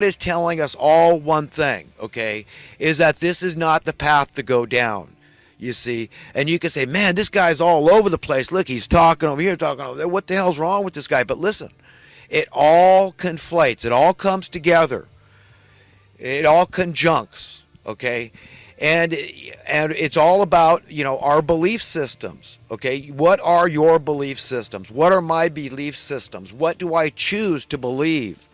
is telling us all one thing, okay, is that this is not the path to go down. You see, and you can say, man, this guy's all over the place. Look, he's talking over here, talking over there. What the hell's wrong with this guy? But listen, it all conflates. It all comes together. It all conjuncts, okay? And it's all about, our belief systems, okay? What are your belief systems? What are my belief systems? What do I choose to believe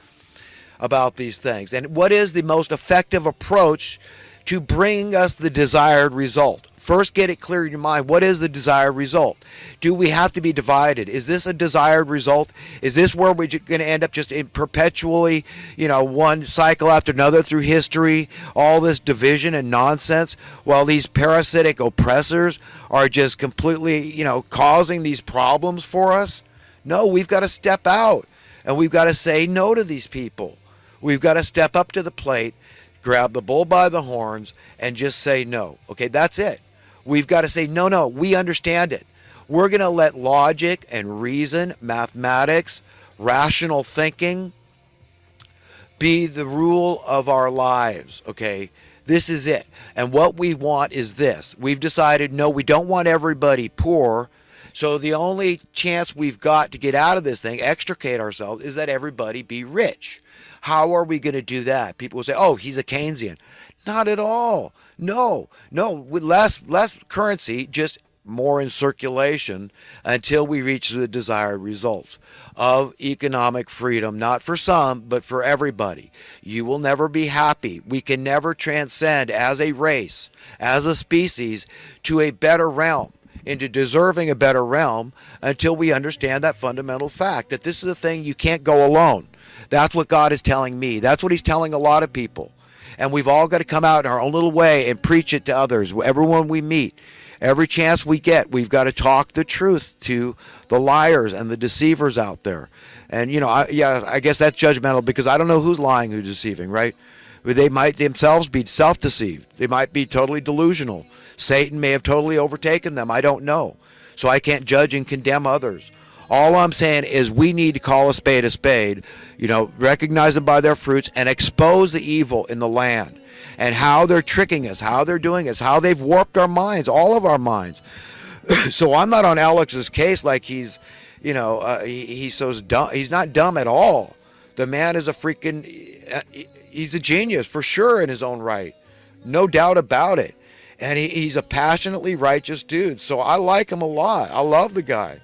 about these things? And what is the most effective approach to bring us the desired result? First, get it clear in your mind. What is the desired result? Do we have to be divided? Is this a desired result? Is this where we're going to end up just in perpetually, one cycle after another through history, all this division and nonsense, while these parasitic oppressors are just completely, causing these problems for us? No, we've got to step out, and we've got to say no to these people. We've got to step up to the plate, grab the bull by the horns, and just say no. Okay, that's it. We've got to say, no, we understand it. We're going to let logic and reason, mathematics, rational thinking be the rule of our lives, okay? This is it. And what we want is this. We've decided, no, we don't want everybody poor. So the only chance we've got to get out of this thing, extricate ourselves, is that everybody be rich. How are we going to do that? People will say, oh, he's a Keynesian. Not at all. No, with less currency, just more in circulation until we reach the desired results of economic freedom, not for some, but for everybody. You will never be happy. We can never transcend as a race, as a species, to a better realm, into deserving a better realm, until we understand that fundamental fact that this is a thing you can't go alone. That's what God is telling me. That's what he's telling a lot of people. And we've all got to come out in our own little way and preach it to others. Everyone we meet, every chance we get, we've got to talk the truth to the liars and the deceivers out there. And, I guess that's judgmental because I don't know who's lying, who's deceiving, right? They might themselves be self-deceived. They might be totally delusional. Satan may have totally overtaken them. I don't know. So I can't judge and condemn others. All I'm saying is we need to call a spade, recognize them by their fruits and expose the evil in the land and how they're tricking us, how they're doing us, how they've warped our minds, all of our minds. So I'm not on Alex's case like he's so dumb. He's not dumb at all. The man is he's a genius for sure in his own right. No doubt about it. And he's a passionately righteous dude. So I like him a lot. I love the guy.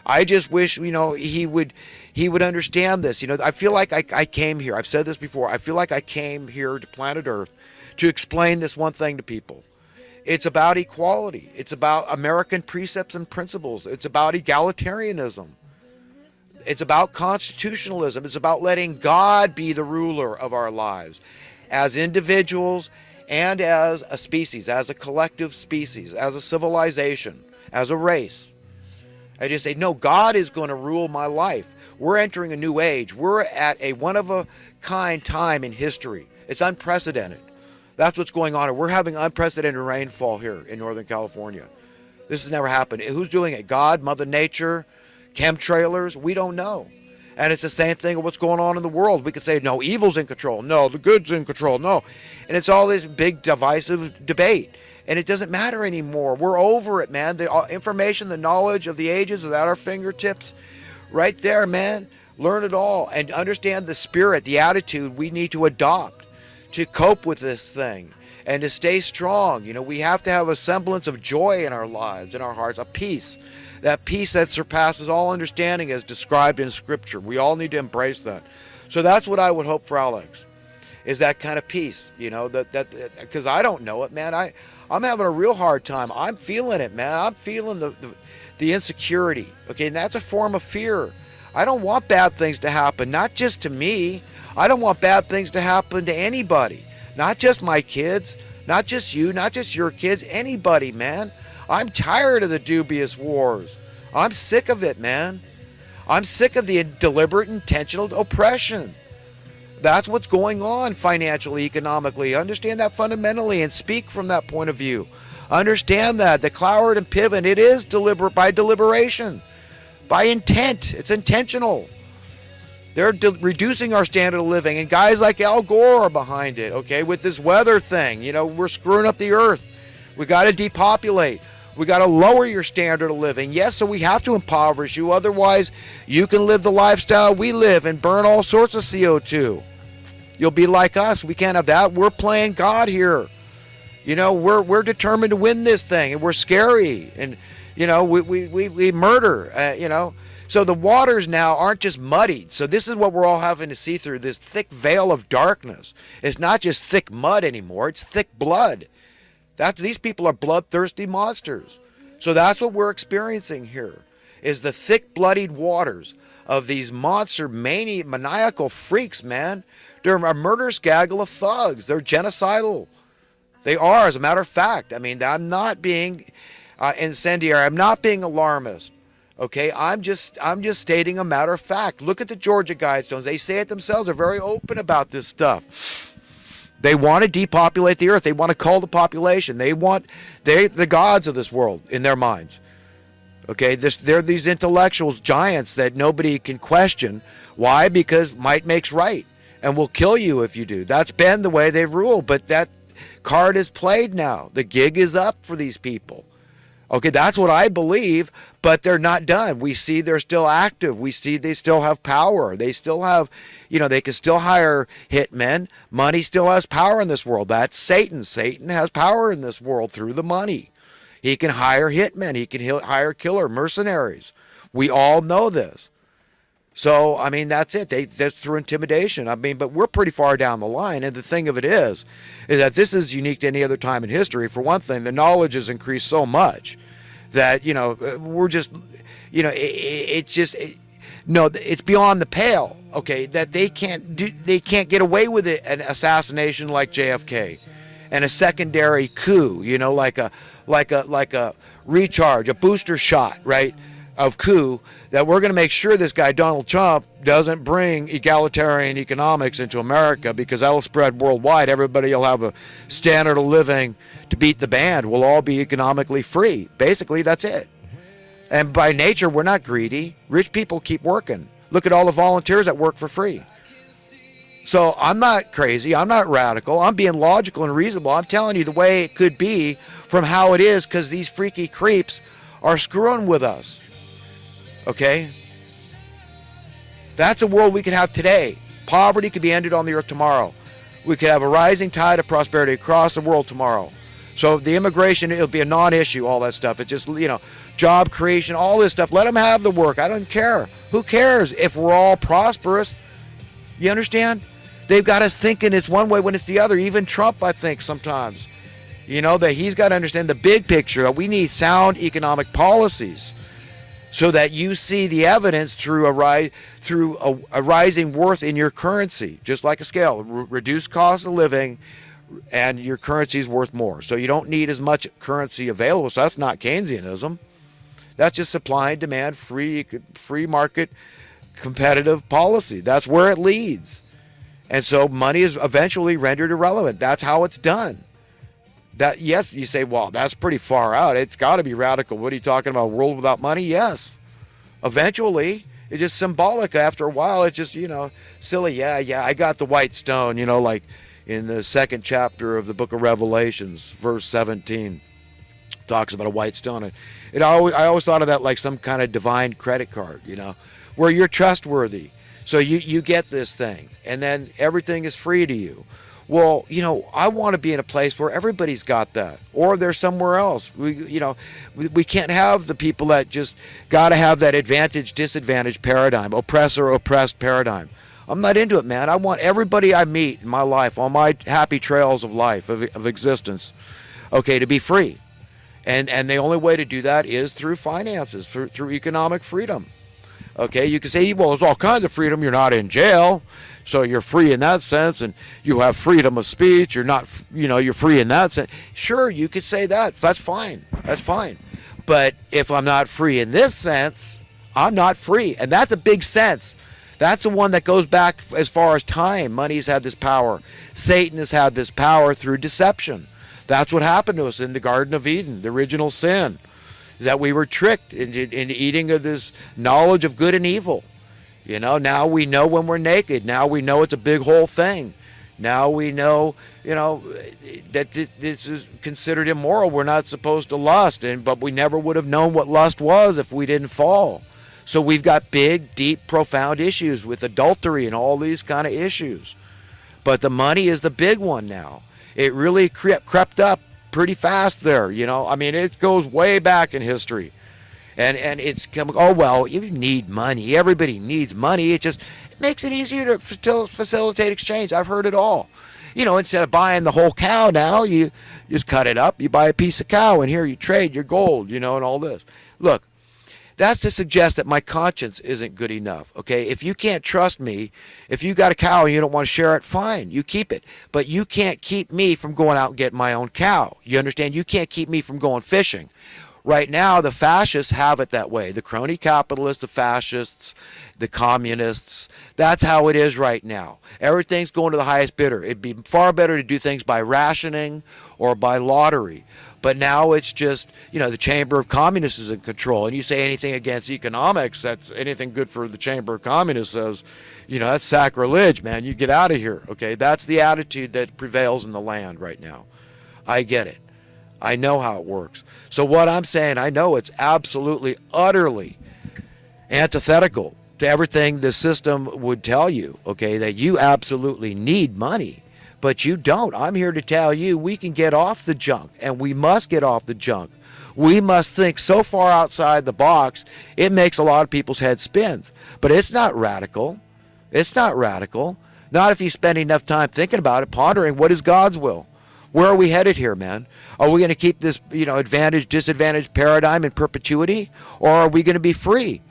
I just wish, he would understand this. I feel like I came here. I've said this before. I feel like I came here to planet Earth to explain this one thing to people. It's about equality. It's about American precepts and principles. It's about egalitarianism. It's about constitutionalism. It's about letting God be the ruler of our lives as individuals and as a species, as a collective species, as a civilization, as a race. I just say, no, God is going to rule my life. We're entering a new age. We're at a one-of-a-kind time in history. It's unprecedented. That's what's going on. We're having unprecedented rainfall here in Northern California. This has never happened. Who's doing it? God, Mother Nature, chemtrailers? We don't know. And it's the same thing with what's going on in the world. We could say, no, evil's in control. No, the good's in control. No. And it's all this big divisive debate. And it doesn't matter anymore. We're over it, man. The information, the knowledge of the ages is at our fingertips. Right there, man. Learn it all and understand the spirit, the attitude we need to adopt to cope with this thing and to stay strong. We have to have a semblance of joy in our lives, in our hearts, a peace. That peace that surpasses all understanding as described in Scripture. We all need to embrace that. So that's what I would hope for Alex, is that kind of peace, that because I don't know it, man. I'm having a real hard time. I'm feeling it, man. I'm feeling the insecurity. Okay, and that's a form of fear. I don't want bad things to happen, not just to me. I don't want bad things to happen to anybody. Not just my kids, not just you, not just your kids, anybody, man. I'm tired of the dubious wars. I'm sick of it, man. I'm sick of the deliberate, intentional oppression. That's what's going on financially, economically. Understand that fundamentally and speak from that point of view. Understand that the Cloward and Piven, it is deliberate by deliberation, by intent. It's intentional. They're reducing our standard of living, and guys like Al Gore are behind it, okay, with this weather thing. You know, we're screwing up the earth. We got to depopulate. We got to lower your standard of living. Yes, so we have to impoverish you. Otherwise, you can live the lifestyle we live and burn all sorts of CO2. You'll be like us. We can't have that. We're playing God here. You know, we're determined to win this thing, and we're scary, and you know, we murder. You know, so the waters now aren't just muddied. So this is what we're all having to see through, this thick veil of darkness. It's not just thick mud anymore. It's thick blood. These people are bloodthirsty monsters. So that's what we're experiencing here, is the thick bloodied waters of these monster maniacal freaks, man. They're a murderous gaggle of thugs. They're genocidal. They are, as a matter of fact. I mean, I'm not being incendiary. I'm not being alarmist. Okay, I'm just stating a matter of fact. Look at the Georgia Guidestones. They say it themselves. They're very open about this stuff. They want to depopulate the earth. They want to cull the population. They're the gods of this world in their minds. Okay, they're these intellectuals, giants that nobody can question. Why? Because might makes right, and will kill you if you do. That's been the way they've ruled, but that card is played now. The gig is up for these people. Okay, that's what I believe, but they're not done. We see they're still active. We see they still have power. They still have, you know, they can still hire hitmen. Money still has power in this world. That's Satan. Satan has power in this world through the money. He can hire hitmen. He can hire killer mercenaries. We all know this. So, I mean, that's it. That's through intimidation. I mean, but we're pretty far down the line. And the thing of it is that this is unique to any other time in history. For one thing, the knowledge has increased so much that, you know, we're just, you know, it's beyond the pale. Okay, that they can't get away with it, an assassination like JFK, and a secondary coup. You know, like a recharge, a booster shot, right? Of coup, that we're going to make sure this guy Donald Trump doesn't bring egalitarian economics into America, because that'll spread worldwide. Everybody will have a standard of living to beat the band. We'll all be economically free. Basically, that's it. And by nature, we're not greedy. Rich people keep working. Look at all the volunteers that work for free. So I'm not crazy. I'm not radical. I'm being logical and reasonable. I'm telling you the way it could be from how it is, because these freaky creeps are screwing with us. Okay? That's a world we could have today. Poverty could be ended on the earth tomorrow. We could have a rising tide of prosperity across the world tomorrow. So the immigration, it'll be a non-issue, all that stuff. It's just, you know, job creation, all this stuff. Let them have the work. I don't care. Who cares if we're all prosperous? You understand? They've got us thinking it's one way when it's the other. Even Trump, I think, sometimes. You know, that he's got to understand the big picture. We need sound economic policies, so that you see the evidence through a rising worth in your currency, just like a scale. Reduced cost of living, and your currency is worth more. So you don't need as much currency available. So that's not Keynesianism. That's just supply and demand, free market, competitive policy. That's where it leads. And so money is eventually rendered irrelevant. That's how it's done. That, yes, you say, well, that's pretty far out. It's got to be radical. What are you talking about? A world without money? Yes. Eventually, it's just symbolic. After a while, it's just, you know, silly. Yeah, I got the white stone, you know, like in the second chapter of the book of Revelations, verse 17, talks about a white stone. I always thought of that like some kind of divine credit card, you know, where you're trustworthy. So you get this thing, and then everything is free to you. Well, you know, I want to be in a place where everybody's got that, or they're somewhere else. We can't have the people that just got to have that advantage-disadvantage paradigm, oppressor-oppressed paradigm. I'm not into it, man. I want everybody I meet in my life, on my happy trails of life, of existence, okay, to be free. And the only way to do that is through finances, through economic freedom. Okay, you can say, well, there's all kinds of freedom. You're not in jail, so you're free in that sense, and you have freedom of speech. You're not, you know, you're free in that sense. Sure, you could say that. That's fine. That's fine. But if I'm not free in this sense, I'm not free. And that's a big sense. That's the one that goes back as far as time. Money's had this power. Satan has had this power through deception. That's what happened to us in the Garden of Eden, the original sin, that we were tricked into eating of this knowledge of good and evil. Now we know when we're naked. Now we know it's a big whole thing. Now we know, that this is considered immoral. We're not supposed to lust, but we never would have known what lust was if we didn't fall. So we've got big, deep, profound issues with adultery and all these kind of issues. But the money is the big one now. It really crept up pretty fast there, I mean, it goes way back in history. And it's coming, oh, well, you need money. Everybody needs money. It makes it easier to facilitate exchange. I've heard it all. Instead of buying the whole cow now, you just cut it up. You buy a piece of cow, and here you trade your gold, and all this. Look, that's to suggest that my conscience isn't good enough, okay? If you can't trust me, if you got a cow and you don't want to share it, fine, you keep it. But you can't keep me from going out and getting my own cow. You understand? You can't keep me from going fishing. Right now, the fascists have it that way. The crony capitalists, the fascists, the communists. That's how it is right now. Everything's going to the highest bidder. It'd be far better to do things by rationing or by lottery. But now it's just, the Chamber of Communists is in control. And you say anything against economics, that's anything good for the Chamber of Communists says, that's sacrilege, man. You get out of here, okay? That's the attitude that prevails in the land right now. I get it. I know how it works. So what I'm saying, I know it's absolutely, utterly antithetical to everything the system would tell you, okay, that you absolutely need money, but you don't. I'm here to tell you we can get off the junk, and we must get off the junk. We must think so far outside the box, it makes a lot of people's heads spin. But it's not radical. It's not radical. Not if you spend enough time thinking about it, pondering what is God's will. Where are we headed here, man? Are we going to keep this, advantage-disadvantage paradigm in perpetuity? Or are we going to be free?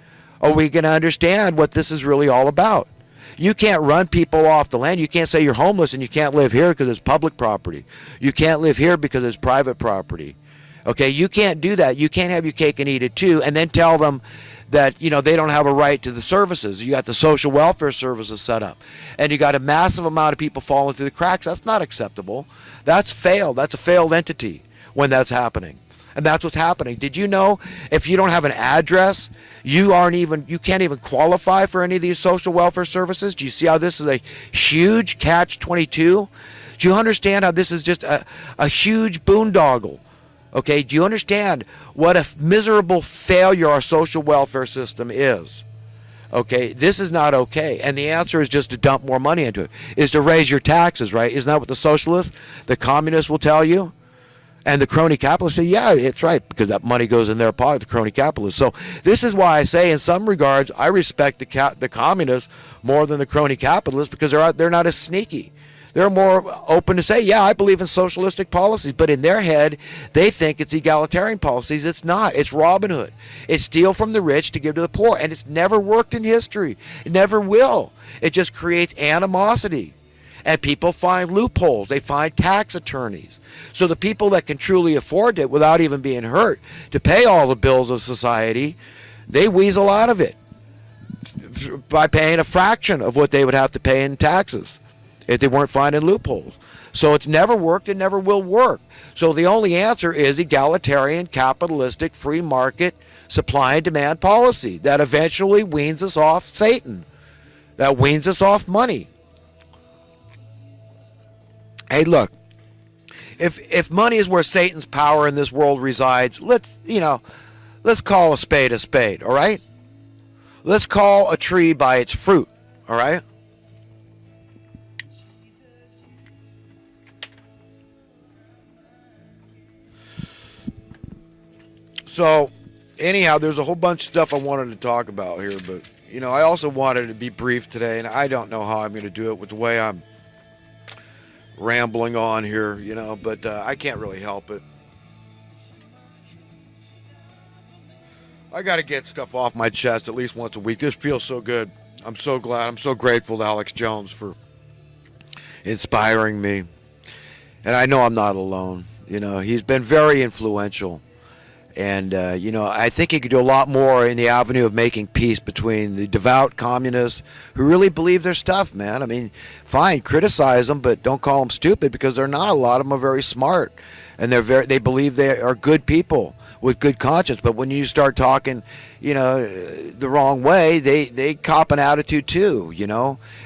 Are we going to understand what this is really all about? You can't run people off the land. You can't say you're homeless and you can't live here because it's public property. You can't live here because it's private property. Okay, you can't do that. You can't have your cake and eat it too and then tell them that, they don't have a right to the services. You got the social welfare services set up. And you got a massive amount of people falling through the cracks. That's not acceptable. That's failed. That's a failed entity when that's happening. And that's what's happening. Did you know if you don't have an address, you can't even qualify for any of these social welfare services? Do you see how this is a huge catch-22? Do you understand how this is just a huge boondoggle? Okay, do you understand what a miserable failure our social welfare system is? Okay, this is not okay. And the answer is just to dump more money into it, is to raise your taxes, right? Isn't that what the socialists, the communists will tell you? And the crony capitalists say, yeah, it's right, because that money goes in their pocket, the crony capitalists. So this is why I say, in some regards, I respect the communists more than the crony capitalists, because they're not as sneaky. They're more open to say, yeah, I believe in socialistic policies, but in their head, they think it's egalitarian policies. It's not. It's Robin Hood. It's steal from the rich to give to the poor, and it's never worked in history. It never will. It just creates animosity, and people find loopholes. They find tax attorneys. So the people that can truly afford it without even being hurt to pay all the bills of society, they weasel out of it by paying a fraction of what they would have to pay in taxes if they weren't finding loopholes. So it's never worked and never will work. So the only answer is egalitarian, capitalistic, free market, supply and demand policy that eventually weans us off Satan, that weans us off money. Hey, look, if money is where Satan's power in this world resides, let's call a spade, all right? Let's call a tree by its fruit, all right? So, anyhow, there's a whole bunch of stuff I wanted to talk about here, but, I also wanted to be brief today, and I don't know how I'm going to do it with the way I'm rambling on here, but I can't really help it. I got to get stuff off my chest at least once a week. This feels so good. I'm so glad. I'm so grateful to Alex Jones for inspiring me. And I know I'm not alone. He's been very influential. And, I think he could do a lot more in the avenue of making peace between the devout communists who really believe their stuff, man. I mean, fine, criticize them, but don't call them stupid, because they're not. A lot of them are very smart, and they believe they are good people. with good conscience. But when you start talking, the wrong way, they cop an attitude too,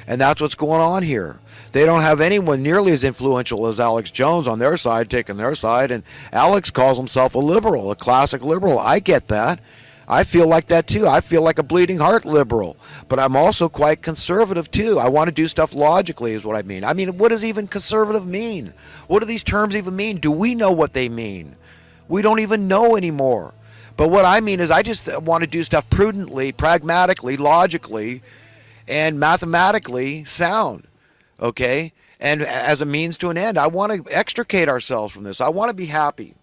and that's what's going on here. They don't have anyone nearly as influential as Alex Jones on their side, taking their side, and Alex calls himself a liberal, a classic liberal. I get that. I feel like that too. I feel like a bleeding heart liberal, but I'm also quite conservative too. I want to do stuff logically is what I mean. I mean, what does even conservative mean? What do these terms even mean? Do we know what they mean? We don't even know anymore. But what I mean is I just want to do stuff prudently, pragmatically, logically, and mathematically sound, okay? And as a means to an end. I want to extricate ourselves from this. I want to be happy.